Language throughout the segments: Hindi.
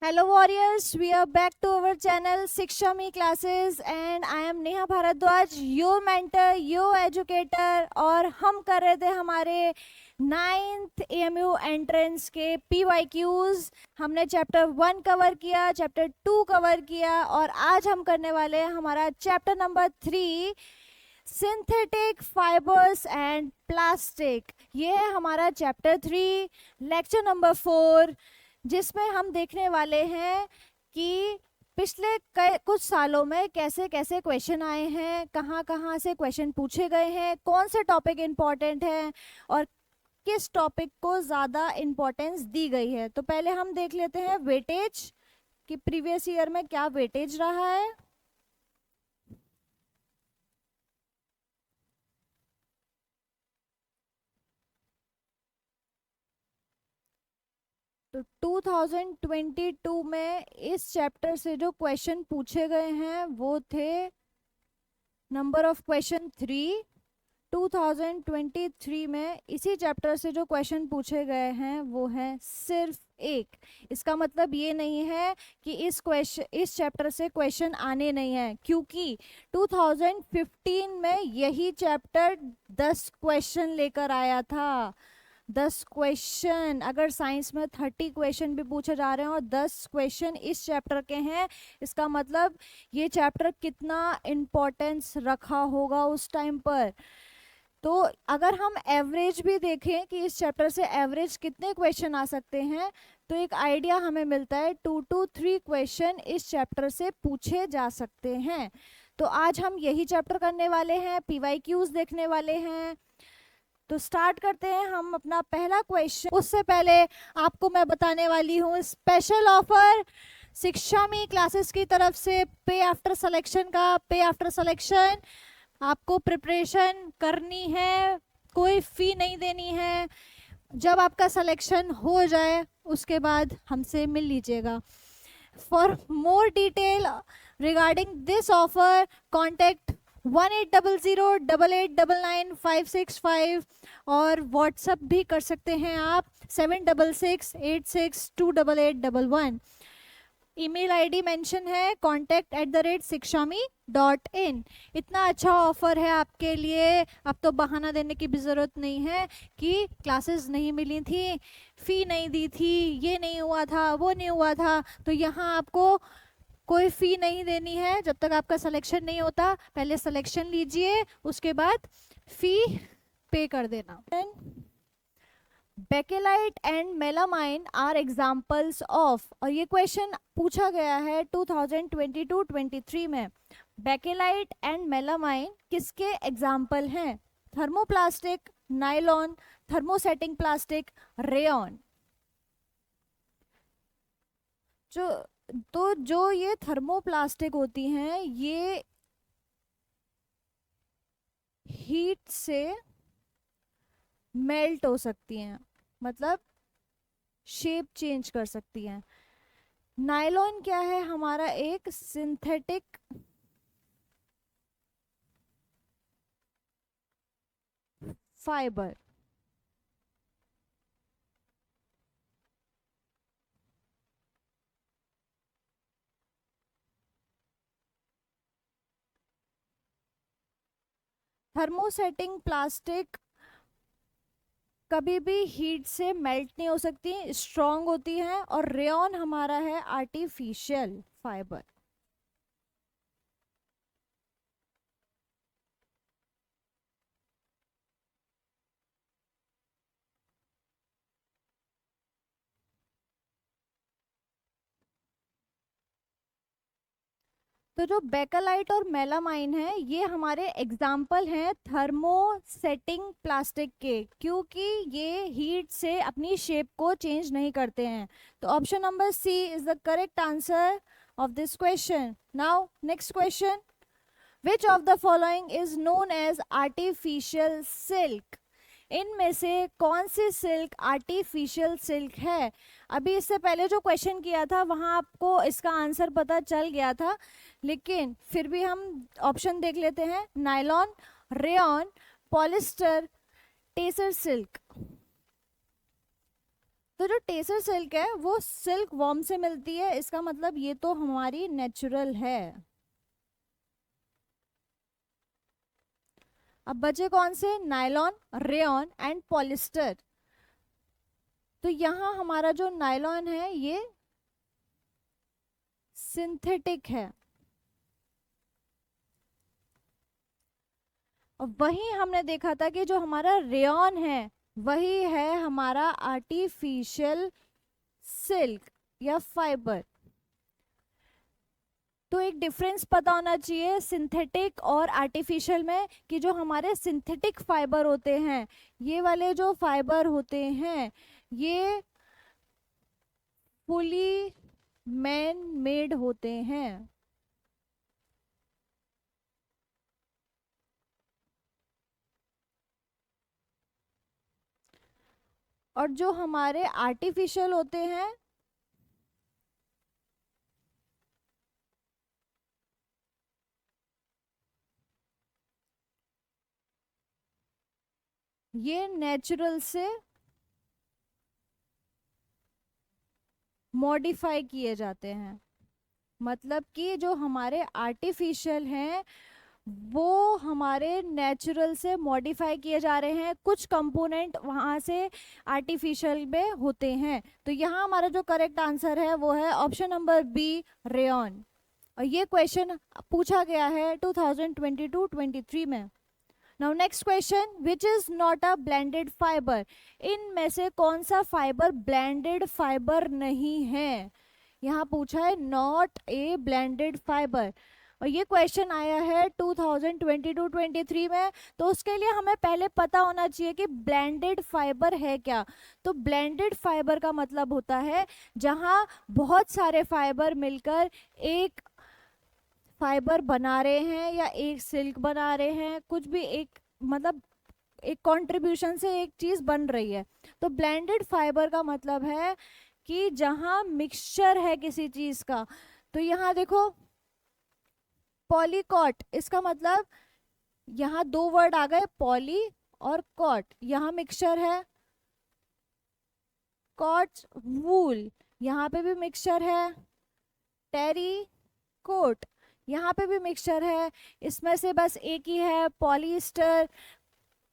Hello warriors, we are back to our channel Shiksha Me Classes and I am Neha Bharadwaj, your mentor, your educator और हम कर रहे थे हमारे 9th AMU एंट्रेंस के PYQs। हमने चैप्टर 1 कवर किया, चैप्टर 2 कवर किया और आज हम करने वाले हैं हमारा chapter number 3 synthetic fibres and plastic. ये है हमारा चैप्टर 3 लेक्चर नंबर 4, जिसमें हम देखने वाले हैं कि पिछले कुछ सालों में कैसे कैसे क्वेश्चन आए हैं, कहाँ कहाँ से क्वेश्चन पूछे गए हैं, कौन से टॉपिक इम्पॉर्टेंट हैं और किस टॉपिक को ज़्यादा इम्पोर्टेंस दी गई है। तो पहले हम देख लेते हैं वेटेज कि प्रीवियस ईयर में क्या वेटेज रहा है। तो 2022 में इस चैप्टर से जो क्वेश्चन पूछे गए हैं वो थे नंबर ऑफ क्वेश्चन 3। 2023 में इसी चैप्टर से जो क्वेश्चन पूछे गए हैं वो है सिर्फ एक। इसका मतलब ये नहीं है कि इस चैप्टर से क्वेश्चन आने नहीं है, क्योंकि 2015 में यही चैप्टर 10 क्वेश्चन लेकर आया था। 10 क्वेश्चन, अगर साइंस में 30 क्वेश्चन भी पूछे जा रहे हैं और 10 क्वेश्चन इस चैप्टर के हैं, इसका मतलब ये चैप्टर कितना इम्पोर्टेंस रखा होगा उस टाइम पर। तो अगर हम एवरेज भी देखें कि इस चैप्टर से एवरेज कितने क्वेश्चन आ सकते हैं, तो एक आइडिया हमें मिलता है 2 to 3 क्वेश्चन इस चैप्टर से पूछे जा सकते हैं। तो आज हम यही चैप्टर करने वाले हैं, पीवाईक्यूज देखने वाले हैं। तो स्टार्ट करते हैं हम अपना पहला क्वेश्चन। उससे पहले आपको मैं बताने वाली हूँ स्पेशल ऑफर शिक्षा में क्लासेस की तरफ से पे आफ्टर सिलेक्शन का। पे आफ्टर सिलेक्शन आपको प्रिपरेशन करनी है, कोई फी नहीं देनी है। जब आपका सिलेक्शन हो जाए उसके बाद हमसे मिल लीजिएगा। For more detail regarding this offer contact 180088999565 और व्हाट्सएप भी कर सकते हैं आप 7668628811। ईमेल आईडी मेंशन है contact@shikshamee.in। इतना अच्छा ऑफर है आपके लिए, अब तो बहाना देने की भी ज़रूरत नहीं है कि क्लासेस नहीं मिली थी, फ़ी नहीं दी थी, ये नहीं हुआ था, वो नहीं हुआ था। तो यहाँ आपको कोई फ़ी नहीं देनी है जब तक आपका सिलेक्शन नहीं होता। पहले सिलेक्शन लीजिए, उसके बाद फ़ी पे कर देना। Bakelite and melamine are examples of, और ये क्वेश्चन पूछा गया है 2022-23 में। बेकेलाइट एंड मेलामाइन किसके एग्जाम्पल हैं? Thermoplastic, nylon, thermosetting plastic, rayon. जो ये थर्मोप्लास्टिक होती हैं, ये हीट से मेल्ट हो सकती हैं, मतलब शेप चेंज कर सकती हैं। नायलॉन क्या है? हमारा एक सिंथेटिक फाइबर। थर्मोसेटिंग प्लास्टिक कभी भी हीट से मेल्ट नहीं हो सकती, स्ट्रॉन्ग होती हैं। और रेयॉन हमारा है आर्टिफिशियल फाइबर। तो जो बेकेलाइट और मेलामाइन है, ये हमारे एग्जाम्पल हैं थर्मोसेटिंग प्लास्टिक के, क्योंकि ये हीट से अपनी शेप को चेंज नहीं करते हैं। तो option number C is the correct answer of this question. Now next question, which of the following is known as artificial silk? इनमें से कौन सी सिल्क आर्टिफिशियल सिल्क है? अभी इससे पहले जो क्वेश्चन किया था वहां आपको इसका आंसर पता चल गया था, लेकिन फिर भी हम ऑप्शन देख लेते हैं। Nylon, rayon, polyester, tasar silk. तो जो टेसर सिल्क है वो सिल्क वॉर्म से मिलती है, इसका मतलब ये तो हमारी नेचुरल है। अब बचे कौन से? Nylon, rayon and polyester. तो यहाँ हमारा जो नायलॉन है ये सिंथेटिक है, और वही हमने देखा था कि जो हमारा रेयॉन है वही है हमारा आर्टिफिशियल सिल्क या फाइबर। तो एक डिफरेंस पता होना चाहिए सिंथेटिक और आर्टिफिशियल में, कि जो हमारे सिंथेटिक फाइबर होते हैं, ये वाले जो फाइबर होते हैं ये फुली मैन मेड होते हैं, और जो हमारे आर्टिफिशियल होते हैं ये नेचुरल से मॉडिफाई किए जाते हैं। मतलब कि जो हमारे आर्टिफिशियल हैं वो हमारे नेचुरल से मॉडिफाई किए जा रहे हैं, कुछ कंपोनेंट वहाँ से आर्टिफिशियल में होते हैं। तो यहाँ हमारा जो करेक्ट आंसर है वो है ऑप्शन नंबर बी, रेयॉन। और ये क्वेश्चन पूछा गया है 2022-23 में। Now next question, which is not a blended fibre? इनमें से कौन सा फाइबर ब्लेंडेड फाइबर नहीं है? यहाँ पूछा है नॉट ए ब्लेंडेड फाइबर, और ये क्वेश्चन आया है 2022-23 में। तो उसके लिए हमें पहले पता होना चाहिए कि ब्लेंडेड फाइबर है क्या। तो ब्लेंडेड फाइबर का मतलब होता है जहाँ बहुत सारे फाइबर मिलकर एक फाइबर बना रहे हैं या एक सिल्क बना रहे हैं, कुछ भी एक मतलब एक कंट्रीब्यूशन से एक चीज बन रही है। तो ब्लेंडेड फाइबर का मतलब है कि जहां मिक्सचर है किसी चीज का। तो यहाँ देखो पॉलीकॉट, इसका मतलब यहाँ दो वर्ड आ गए, पॉली और कॉट, यहाँ मिक्सचर है। कॉट वूल, यहाँ पे भी मिक्सचर है। टेरी कोट, यहाँ पे भी मिक्सचर है। इसमें से बस एक ही है, polyester.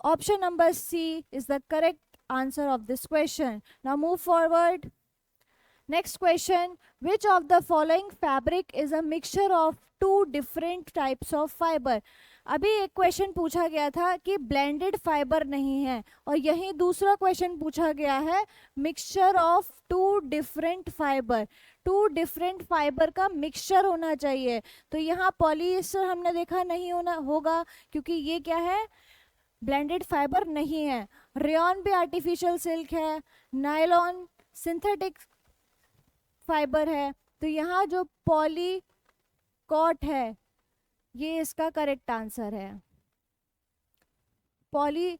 Option number C is the correct answer of this question. Now move forward. Next question, which of the following fabric is a mixture of two different types of fibre? अभी एक क्वेश्चन पूछा गया था कि ब्लेंडेड फाइबर नहीं है, और यही दूसरा क्वेश्चन पूछा गया है mixture of two different fibre. Two different fibre का मिक्सचर होना चाहिए। तो यहाँ पॉलीएस्टर हमने देखा नहीं होना होगा, क्योंकि ये क्या है, ब्लेंडेड फाइबर नहीं है। रेयॉन भी आर्टिफिशियल सिल्क है, नायलॉन सिंथेटिक फाइबर है। तो यहाँ जो पॉली कॉट है ये इसका करेक्ट आंसर है। Poly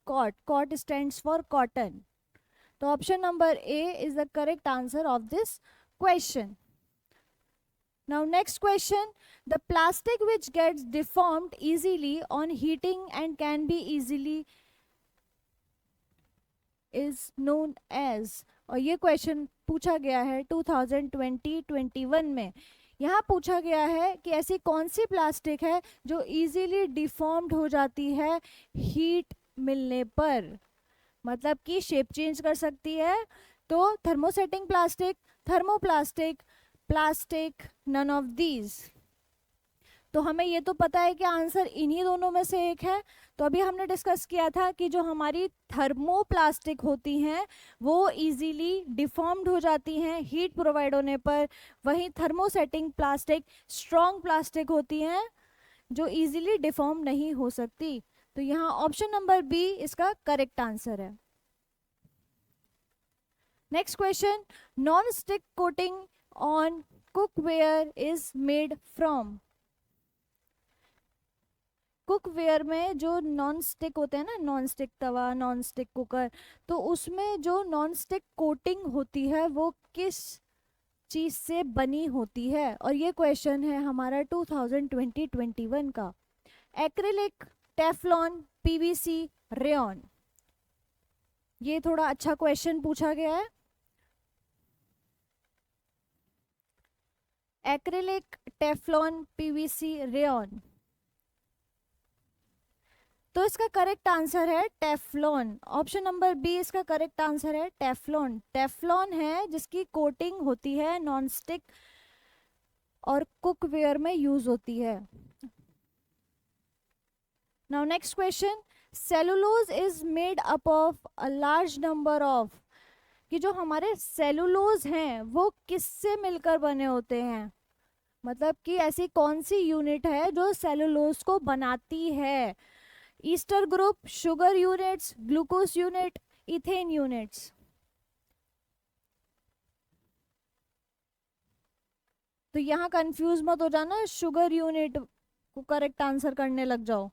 cot, cot stands for cotton. तो option number A is the correct answer of this question. Now next question, the plastic which gets deformed easily on heating and can be easily is known as, और ये क्वेश्चन पूछा गया है 2020-21 में। यहाँ पूछा गया है कि ऐसी कौन सी प्लास्टिक है जो इजीली डिफॉर्म्ड हो जाती है हीट मिलने पर, मतलब कि शेप चेंज कर सकती है। तो thermosetting plastic, thermoplastic, plastic, none of these. तो हमें ये तो पता है कि आंसर इन्हीं दोनों में से एक है। तो अभी हमने डिस्कस किया था कि जो हमारी थर्मोप्लास्टिक होती हैं वो इजीली डिफॉर्म्ड हो जाती हैं हीट प्रोवाइड होने पर। वहीं थर्मोसेटिंग प्लास्टिक स्ट्रॉन्ग प्लास्टिक होती हैं जो इजीली डिफॉर्म नहीं हो सकती। तो यहाँ ऑप्शन नंबर बी इसका करेक्ट आंसर है। Next question, non stick coating on cookware is made from? Cookware में जो नॉन स्टिक होते हैं ना, नॉन स्टिक तवा, नॉन स्टिक कुकर, तो उसमें जो नॉन स्टिक कोटिंग होती है वो किस चीज से बनी होती है? और ये क्वेश्चन है हमारा 2020-21 का। Acrylic, Teflon, PVC, rayon. ये थोड़ा अच्छा क्वेश्चन पूछा गया है। Acrylic, Teflon, PVC, rayon. तो इसका करेक्ट आंसर है टेफ्लॉन। ऑप्शन नंबर बी इसका करेक्ट आंसर है टेफ्लॉन। टेफ्लॉन है जिसकी कोटिंग होती है नॉन स्टिक और कुकवेयर में यूज होती है। Now next question, cellulose is made up of a large number of, कि जो हमारे सेलुलोज हैं वो किससे मिलकर बने होते हैं, मतलब कि ऐसी कौन सी यूनिट है जो सेलुलोज को बनाती है। Ester group, sugar units, glucose unit, ethane units. तो यहाँ कंफ्यूज मत हो जाना, शुगर यूनिट को करेक्ट आंसर करने लग जाओ,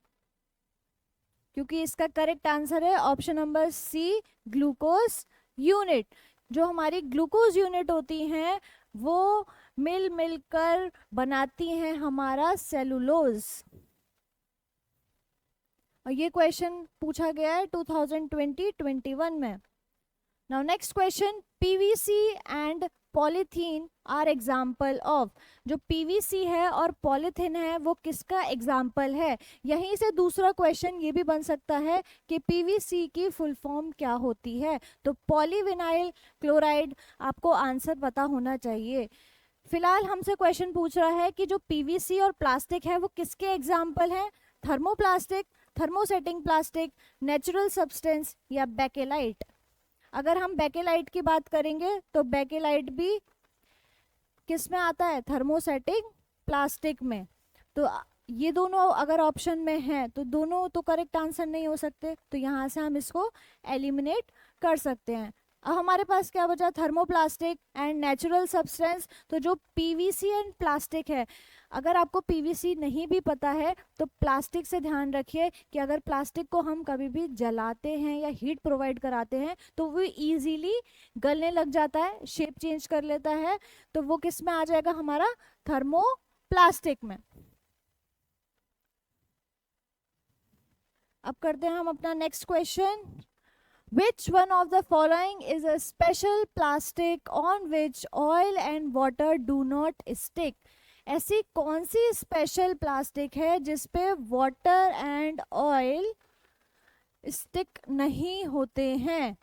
क्योंकि इसका करेक्ट आंसर है option number C, glucose unit. जो हमारी ग्लूकोज यूनिट होती हैं वो मिल मिलकर बनाती हैं हमारा सेलुलोज। और ये क्वेश्चन पूछा गया है 2020-21 में। Now next question, PVC and polythene are example of. जो पीवीसी है और पॉलीथीन है वो किसका एग्जाम्पल है। यहीं से दूसरा क्वेश्चन ये भी बन सकता है कि पीवीसी की फुल फॉर्म क्या होती है। तो पॉलीविनाइल क्लोराइड आपको आंसर पता होना चाहिए। फिलहाल हमसे क्वेश्चन पूछ रहा है कि जो पीवीसी और प्लास्टिक है वो किसके एग्जाम्पल हैं। Thermoplastic, thermosetting plastic, natural substance या बेकेलाइट। अगर हम बेकेलाइट की बात करेंगे तो बेकेलाइट भी किस में आता है, थर्मोसेटिंग प्लास्टिक में। तो ये दोनों अगर ऑप्शन में हैं तो दोनों तो करेक्ट आंसर नहीं हो सकते, तो यहाँ से हम इसको एलिमिनेट कर सकते हैं। अब हमारे पास क्या बचा, थर्मोप्लास्टिक एंड नेचुरल सब्सटेंस। तो जो पीवीसी एंड प्लास्टिक है, अगर आपको पीवीसी नहीं भी पता है तो प्लास्टिक से ध्यान रखिए कि अगर प्लास्टिक को हम कभी भी जलाते हैं या हीट प्रोवाइड कराते हैं तो वो इजीली गलने लग जाता है, शेप चेंज कर लेता है। तो वो किस में आ जाएगा, हमारा थर्मोप्लास्टिक में। अब करते हैं हम अपना next question, Which one of the following is a special plastic on which oil and water do not stick? ऐसी कौन सी स्पेशल प्लास्टिक है जिसपे वाटर एंड ऑयल स्टिक नहीं होते हैं।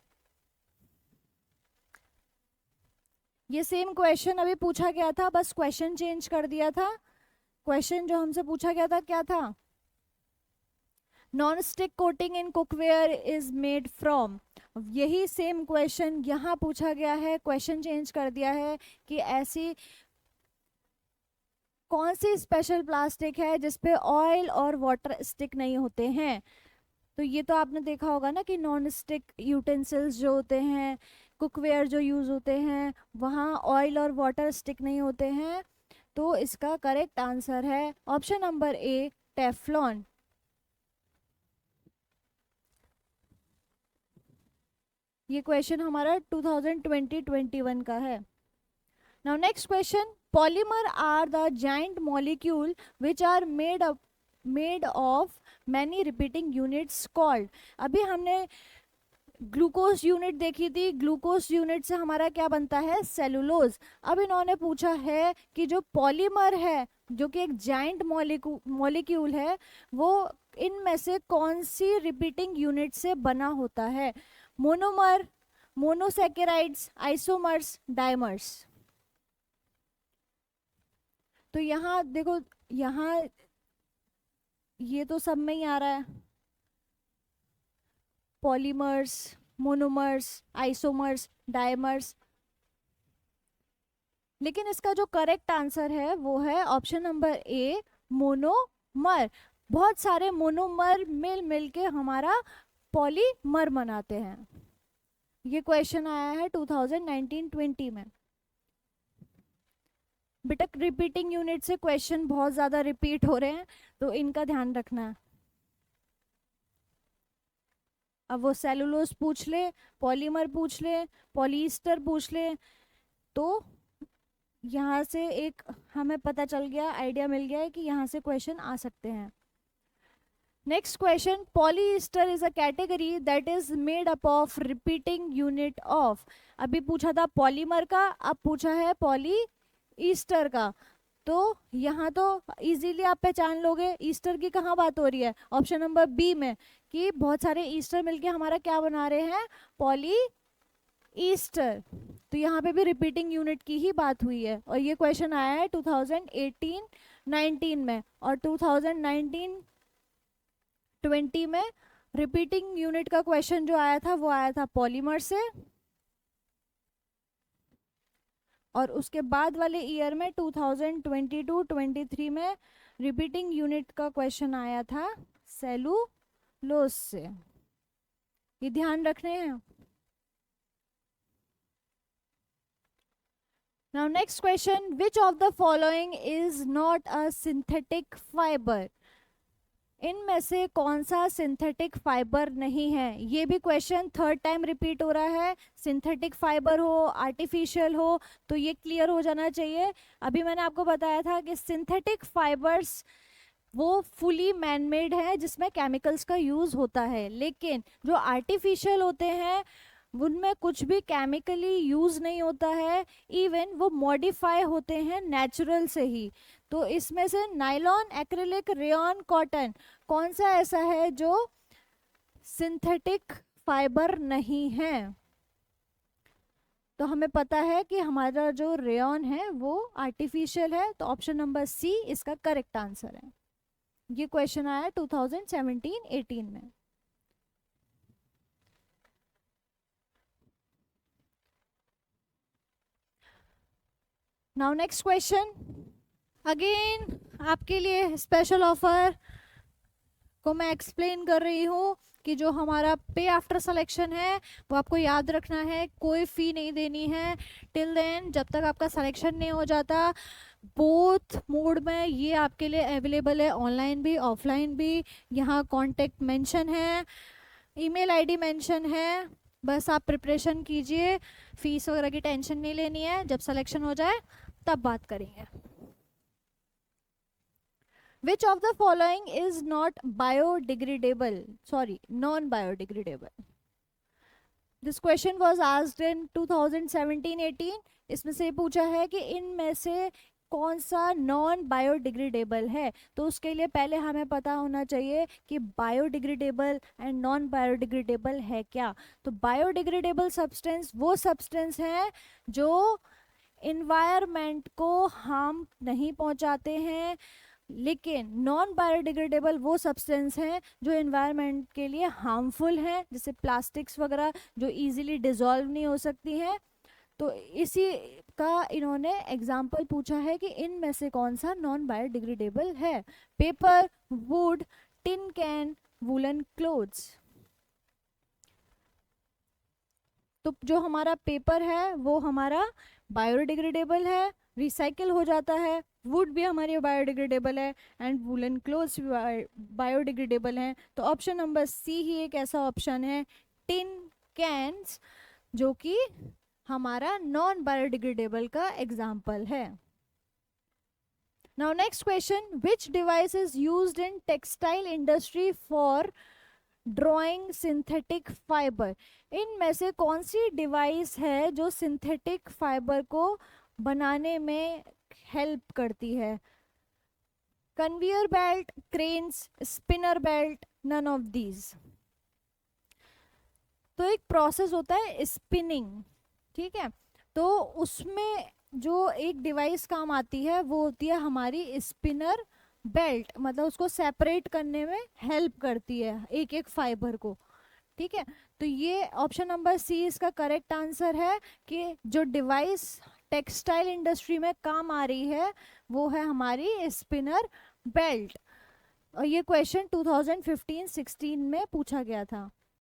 ये सेम क्वेश्चन अभी पूछा गया था, बस क्वेश्चन चेंज कर दिया था। क्वेश्चन जो हमसे पूछा गया था क्या था, non stick coating in cookware is made from. यही सेम क्वेश्चन यहाँ पूछा गया है, क्वेश्चन चेंज कर दिया है कि ऐसी कौन सी स्पेशल प्लास्टिक है जिसपे ऑयल और वाटर स्टिक नहीं होते हैं। तो ये तो आपने देखा होगा ना कि नॉन स्टिक यूटेंसिल्स जो होते हैं, कुकवेयर जो यूज होते हैं, वहाँ ऑयल और वाटर स्टिक नहीं होते हैं। तो इसका करेक्ट आंसर है ऑप्शन नंबर ए, टेफ्लॉन। ये क्वेश्चन हमारा 2020-21 का है। Now next question, polymer are the giant molecule which are made of many repeating units called. अभी हमने ग्लूकोज यूनिट देखी थी, ग्लूकोज यूनिट से हमारा क्या बनता है, सेलुलोज। अब इन्होंने पूछा है कि जो पॉलीमर है जो कि एक जाइंट मॉलिक्यूल है वो इनमें से कौन सी रिपीटिंग यूनिट से बना होता है। Monomer, monosaccharides, isomers, dimers. तो यहाँ देखो, यहाँ ये तो सब में ही आ रहा है, पॉलीमर्स, मोनोमर्स, आइसोमर्स, डाइमर्स। लेकिन इसका जो करेक्ट आंसर है वो है ऑप्शन नंबर ए, मोनोमर। बहुत सारे मोनोमर मिल मिल के हमारा पॉलीमर बनाते हैं। ये क्वेश्चन आया है 2019-20 में। बेटा रिपीटिंग यूनिट से क्वेश्चन बहुत ज्यादा रिपीट हो रहे हैं तो इनका ध्यान रखना है। अब वो सेलुलोज पूछ ले, पॉलीमर पूछ ले, पॉलीस्टर पूछ ले, तो यहाँ से एक हमें पता चल गया, आइडिया मिल गया है कि यहाँ से क्वेश्चन आ सकते हैं। Next question, polyester is a category that is made up of repeating unit of. अभी पूछा था पॉलीमर का, अब पूछा है पॉलीस्टर का। तो यहाँ तो इजीली आप पहचान लोगे ईस्टर की कहाँ बात हो रही है, ऑप्शन नंबर बी में, कि बहुत सारे ईस्टर मिलके हमारा क्या बना रहे हैं, पॉली ईस्टर। तो यहाँ पे भी रिपीटिंग यूनिट की ही बात हुई है, और ये क्वेश्चन आया है 2018-19 में, और 2019-20 में रिपीटिंग यूनिट का क्वेश्चन जो आया था वो आया था पॉलीमर से, और उसके बाद वाले ईयर में 2022-23 में रिपीटिंग यूनिट का क्वेश्चन आया था सेलुलोज से। ये ध्यान रखने हैं। Now next question, which of the following is not a synthetic fiber? इनमें से कौन सा सिंथेटिक फाइबर नहीं है? ये भी क्वेश्चन थर्ड टाइम रिपीट हो रहा है। सिंथेटिक फाइबर हो, आर्टिफिशियल हो, तो ये क्लियर हो जाना चाहिए। अभी मैंने आपको बताया था कि सिंथेटिक फाइबर्स वो फुली मैनमेड है जिसमें केमिकल्स का यूज होता है, लेकिन जो आर्टिफिशियल होते हैं उनमें कुछ भी केमिकली यूज नहीं होता है, इवन वो मॉडिफाई होते हैं नेचुरल से ही। तो इसमें से नायलॉन, एक्रिलिक, रेयॉन, कॉटन, कौन सा ऐसा है जो सिंथेटिक फाइबर नहीं है? तो हमें पता है कि हमारा जो रेयॉन है वो आर्टिफिशियल है, तो ऑप्शन नंबर सी इसका करेक्ट आंसर है। ये क्वेश्चन आया 2017-18 में। नाउ नेक्स्ट क्वेश्चन, अगेन आपके लिए स्पेशल ऑफर को मैं एक्सप्लेन कर रही हूँ कि जो हमारा पे आफ्टर सिलेक्शन है वो आपको याद रखना है, कोई फ़ी नहीं देनी है टिल देन, जब तक आपका सिलेक्शन नहीं हो जाता। बोथ मोड में ये आपके लिए अवेलेबल है, ऑनलाइन भी ऑफलाइन भी। यहाँ कॉन्टेक्ट मेंशन है, ईमेल आईडी मेंशन है, बस आप प्रिपरेशन कीजिए, फीस वगैरह की टेंशन नहीं लेनी है, जब सिलेक्शन हो जाए तब बात करेंगे। Which of the following is not biodegradable? Sorry, non-biodegradable. This question was asked in 2017-18. इसमें से पूछा है कि इनमें से कौन सा नॉन बायोडिग्रेडेबल है। तो उसके लिए पहले हमें पता होना चाहिए कि बायोडिग्रेडेबल एंड नॉन बायोडिग्रेडेबल है क्या। तो बायोडिग्रेडेबल सब्सटेंस वो सब्सटेंस है जो इन्वायरमेंट को हार्म नहीं पहुंचाते हैं, लेकिन नॉन बायोडिग्रेडेबल वो सब्सटेंस हैं जो एनवायरनमेंट के लिए हार्मफुल हैं, जैसे प्लास्टिक्स वगैरह जो इजीली डिसॉल्व नहीं हो सकती हैं। तो इसी का इन्होंने एग्जाम्पल पूछा है कि इनमें से कौन सा नॉन बायोडिग्रेडेबल है। Paper, would, tin can, woollen clothes. तो जो हमारा पेपर है वो हमारा बायोडिग्रेडेबल है, रिसाइकिल हो जाता है। वुड भी हमारी बायोडिग्रेडेबल है एंड वूलन क्लोथ्स भी बायोडिग्रेडेबल हैं। तो ऑप्शन नंबर सी ही एक ऐसा ऑप्शन है, टिन कैन्स, जो कि हमारा नॉन बायोडिग्रेडेबल का एग्जाम्पल है। Now next question, which device is used in textile industry for drawing synthetic fibre? इनमें से कौन सी डिवाइस है जो सिंथेटिक फाइबर को बनाने में हेल्प करती है? Conveyor belt, cranes, spinner belt, none of these. तो एक प्रोसेस होता है स्पिनिंग, ठीक है, तो उसमें जो एक डिवाइस काम आती है वो होती है हमारी स्पिनर बेल्ट, मतलब उसको सेपरेट करने में हेल्प करती है एक एक फाइबर को, ठीक है। तो ये ऑप्शन नंबर सी इसका करेक्ट आंसर है कि जो डिवाइस टेक्सटाइल इंडस्ट्री में काम आ रही है वो है हमारी स्पिनर बेल्ट। और ये क्वेश्चन 2015-16 में पूछा गया था।